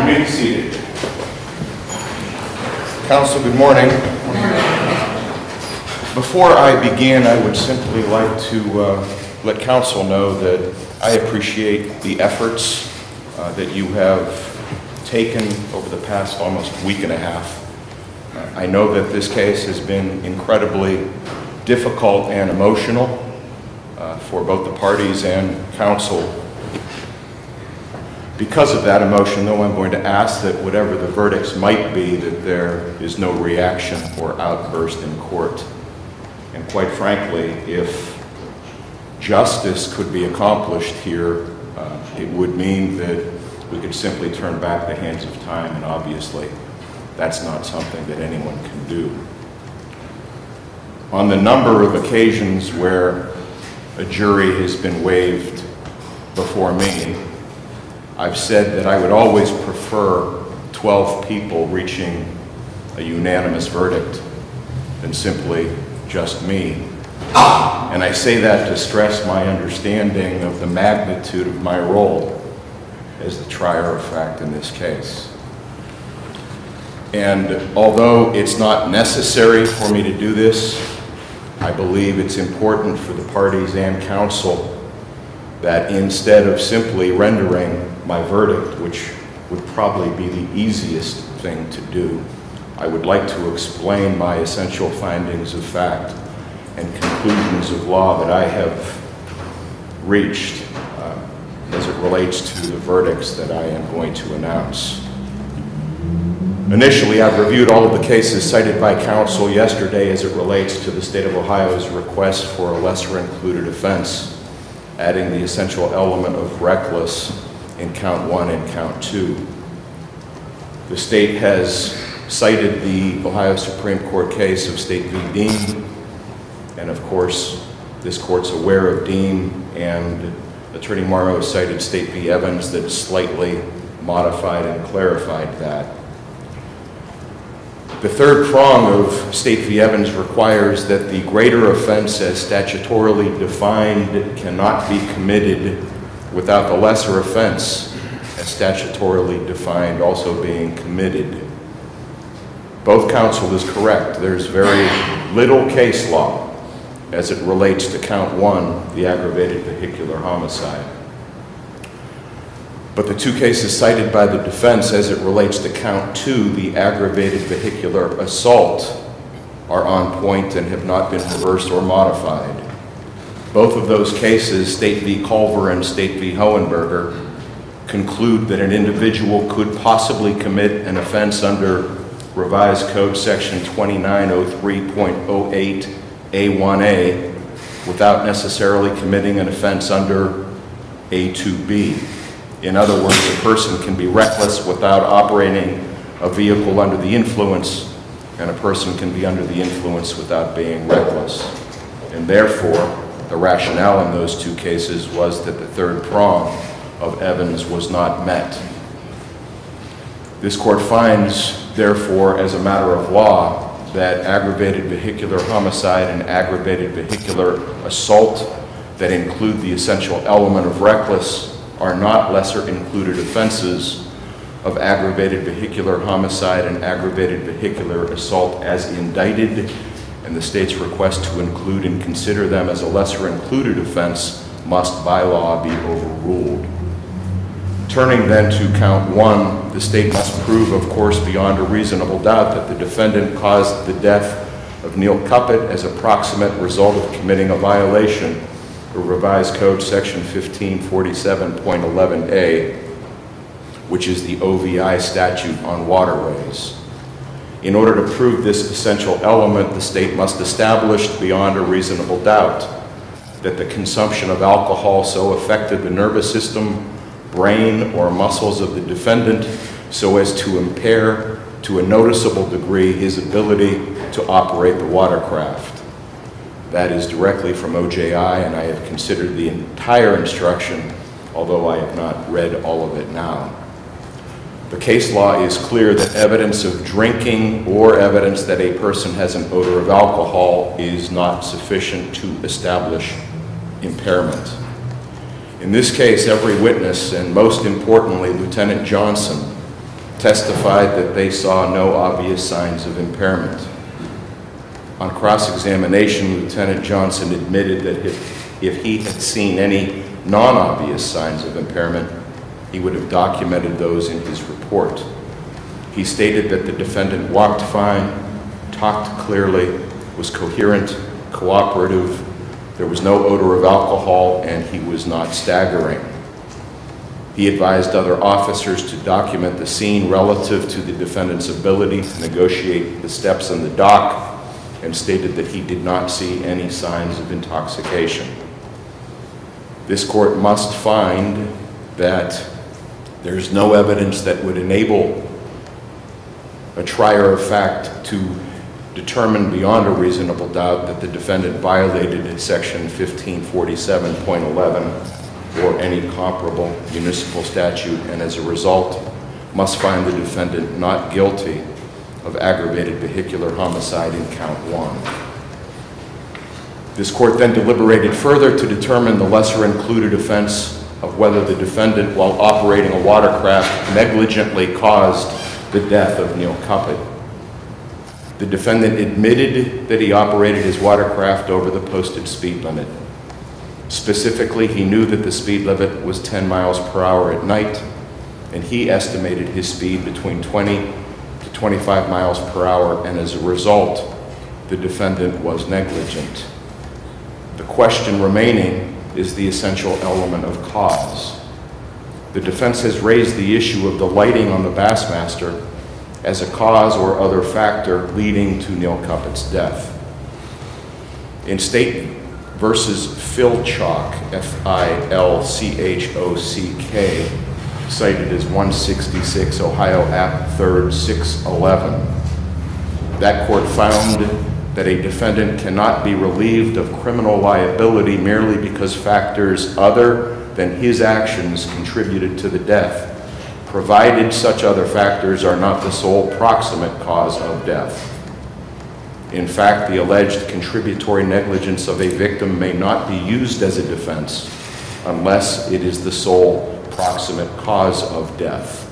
may be seated. Counsel, good morning. Before I begin, I would simply like to let counsel know that I appreciate the efforts that you have taken over the past almost week and a half. I know that this case has been incredibly difficult and emotional for both the parties and counsel. Because of that emotion, though, I'm going to ask that whatever the verdicts might be, that there is no reaction or outburst in court. And quite frankly, if justice could be accomplished here, it would mean that we could simply turn back the hands of time, and obviously that's not something that anyone can do. On the number of occasions where a jury has been waived before me, I've said that I would always prefer 12 people reaching a unanimous verdict than simply just me. And I say that to stress my understanding of the magnitude of my role as the trier of fact in this case. And although it's not necessary for me to do this, I believe it's important for the parties and counsel that instead of simply rendering my verdict, which would probably be the easiest thing to do, I would like to explain my essential findings of fact and conclusions of law that I have reached as it relates to the verdicts that I am going to announce. Initially, I've reviewed all of the cases cited by counsel yesterday as it relates to the state of Ohio's request for a lesser included offense, adding the essential element of reckless in count 1 and count 2. The state has cited the Ohio Supreme Court case of State v. Dean, and of course, this court's aware of Dean, and Attorney Morrow cited State v. Evans that slightly modified and clarified that. The third prong of State v. Evans requires that the greater offense as statutorily defined cannot be committed without the lesser offense as statutorily defined also being committed. Both counsel is correct. There's very little case law as it relates to count 1, the aggravated vehicular homicide. But the two cases cited by the defense as it relates to count 2, the aggravated vehicular assault, are on point and have not been reversed or modified. Both of those cases, State v. Culver and State v. Hohenberger, conclude that an individual could possibly commit an offense under Revised Code Section 2903.08A1A without necessarily committing an offense under A2B. In other words, a person can be reckless without operating a vehicle under the influence, and a person can be under the influence without being reckless. And therefore, the rationale in those two cases was that the third prong of Evans was not met. This court finds, therefore, as a matter of law, that aggravated vehicular homicide and aggravated vehicular assault that include the essential element of reckless are not lesser included offenses of aggravated vehicular homicide and aggravated vehicular assault as indicted, and the state's request to include and consider them as a lesser included offense must by law be overruled. Turning then to count 1, the state must prove, of course, beyond a reasonable doubt that the defendant caused the death of Neil Cuppett as a proximate result of committing a violation of Revised Code Section 1547.11a, which is the OVI statute on waterways. In order to prove this essential element, the state must establish beyond a reasonable doubt that the consumption of alcohol so affected the nervous system, brain, or muscles of the defendant so as to impair to a noticeable degree his ability to operate the watercraft. That is directly from OJI, and I have considered the entire instruction, although I have not read all of it now. The case law is clear that evidence of drinking or evidence that a person has an odor of alcohol is not sufficient to establish impairment. In this case, every witness, and most importantly, Lieutenant Johnson, testified that they saw no obvious signs of impairment. On cross-examination, Lieutenant Johnson admitted that if he had seen any non-obvious signs of impairment, he would have documented those in his report. He stated that the defendant walked fine, talked clearly, was coherent, cooperative, there was no odor of alcohol, and he was not staggering. He advised other officers to document the scene relative to the defendant's ability to negotiate the steps in the dock, and stated that he did not see any signs of intoxication. This court must find that there's no evidence that would enable a trier of fact to determine beyond a reasonable doubt that the defendant violated Section 1547.11 or any comparable municipal statute, and as a result must find the defendant not guilty of aggravated vehicular homicide in count 1. This court then deliberated further to determine the lesser included offense of whether the defendant, while operating a watercraft, negligently caused the death of Neil Cuppett. The defendant admitted that he operated his watercraft over the posted speed limit. Specifically, he knew that the speed limit was 10 miles per hour at night, and he estimated his speed between 20 to 25 miles per hour, and as a result, the defendant was negligent. The question remaining is the essential element of cause. The defense has raised the issue of the lighting on the Bassmaster as a cause or other factor leading to Neil Cuppett's death. In State versus Filchock, F-I-L-C-H-O-C-K, cited as 166 Ohio App 3rd 611, that court found that a defendant cannot be relieved of criminal liability merely because factors other than his actions contributed to the death, provided such other factors are not the sole proximate cause of death. In fact, the alleged contributory negligence of a victim may not be used as a defense unless it is the sole proximate cause of death.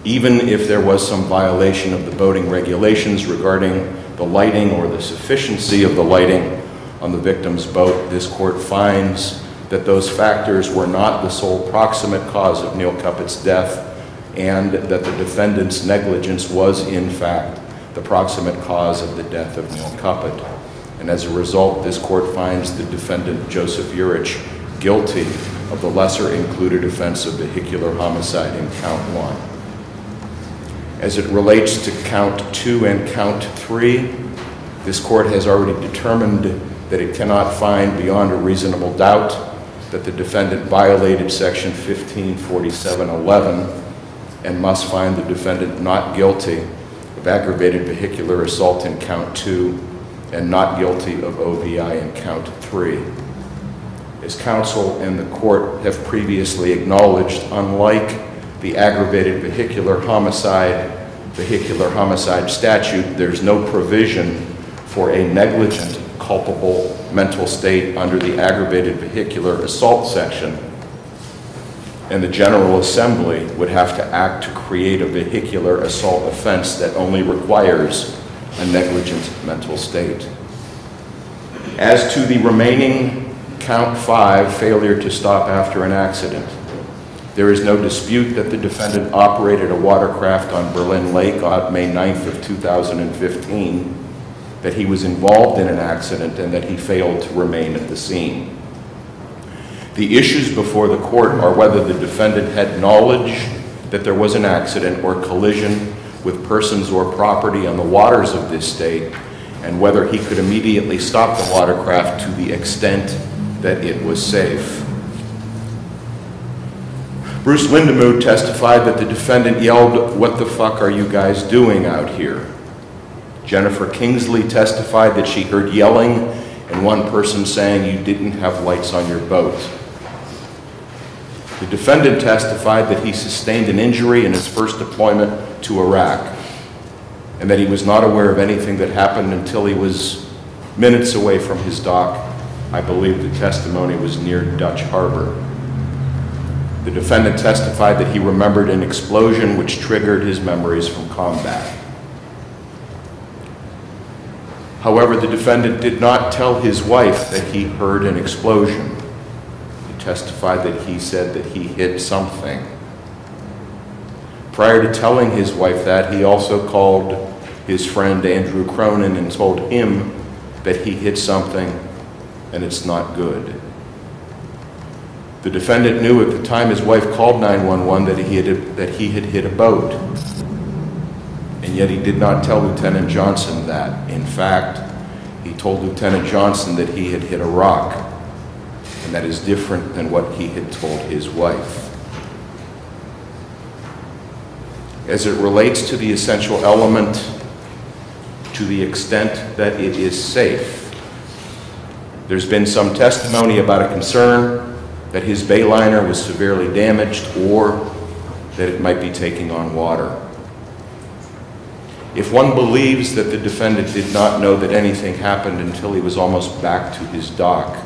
Even if there was some violation of the boating regulations regarding the lighting or the sufficiency of the lighting on the victim's boat, this court finds that those factors were not the sole proximate cause of Neil Cuppett's death, and that the defendant's negligence was, in fact, the proximate cause of the death of Neil Cuppett. And as a result, this court finds the defendant, Joseph Yurich, guilty of the lesser included offense of vehicular homicide in count 1. As it relates to count 2 and count 3, this court has already determined that it cannot find beyond a reasonable doubt that the defendant violated Section 1547.11 and must find the defendant not guilty of aggravated vehicular assault in count 2 and not guilty of OVI in count 3. As counsel and the court have previously acknowledged, unlike the aggravated vehicular homicide statute, there's no provision for a negligent culpable mental state under the aggravated vehicular assault section, and the General Assembly would have to act to create a vehicular assault offense that only requires a negligent mental state. As to the remaining count 5, failure to stop after an accident, there is no dispute that the defendant operated a watercraft on Berlin Lake on May 9th of 2015, that he was involved in an accident, and that he failed to remain at the scene. The issues before the court are whether the defendant had knowledge that there was an accident or collision with persons or property on the waters of this state, and whether he could immediately stop the watercraft to the extent that it was safe. Bruce Lindemuth testified that the defendant yelled, "What the fuck are you guys doing out here?" Jennifer Kingsley testified that she heard yelling and one person saying, "You didn't have lights on your boat." The defendant testified that he sustained an injury in his first deployment to Iraq, and that he was not aware of anything that happened until he was minutes away from his dock. I believe the testimony was near Dutch Harbor. The defendant testified that he remembered an explosion which triggered his memories from combat. However, the defendant did not tell his wife that he heard an explosion. He testified that he said that he hit something. Prior to telling his wife that, he also called his friend Andrew Cronin and told him that he hit something and it's not good. The defendant knew at the time his wife called 911 that he had hit a boat, and yet he did not tell Lieutenant Johnson that. In fact, he told Lieutenant Johnson that he had hit a rock, and that is different than what he had told his wife. As it relates to the essential element, to the extent that it is safe, there's been some testimony about a concern that his bayliner was severely damaged or that it might be taking on water. If one believes that the defendant did not know that anything happened until he was almost back to his dock,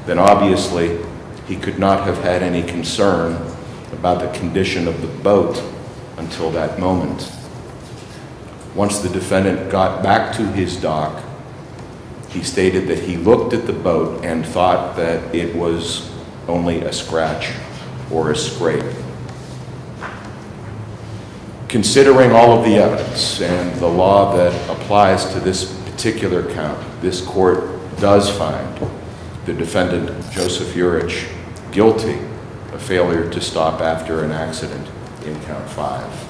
then obviously he could not have had any concern about the condition of the boat until that moment. Once the defendant got back to his dock, he stated that he looked at the boat and thought that it was only a scratch or a scrape. Considering all of the evidence and the law that applies to this particular count, this court does find the defendant, Joseph Yurich, guilty of failure to stop after an accident in count 5.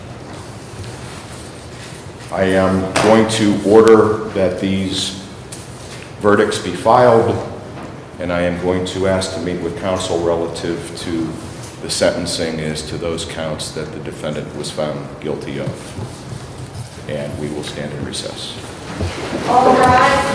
I am going to order that these verdicts be filed, and I am going to ask to meet with counsel relative to the sentencing as to those counts that the defendant was found guilty of. And we will stand in recess. All rise.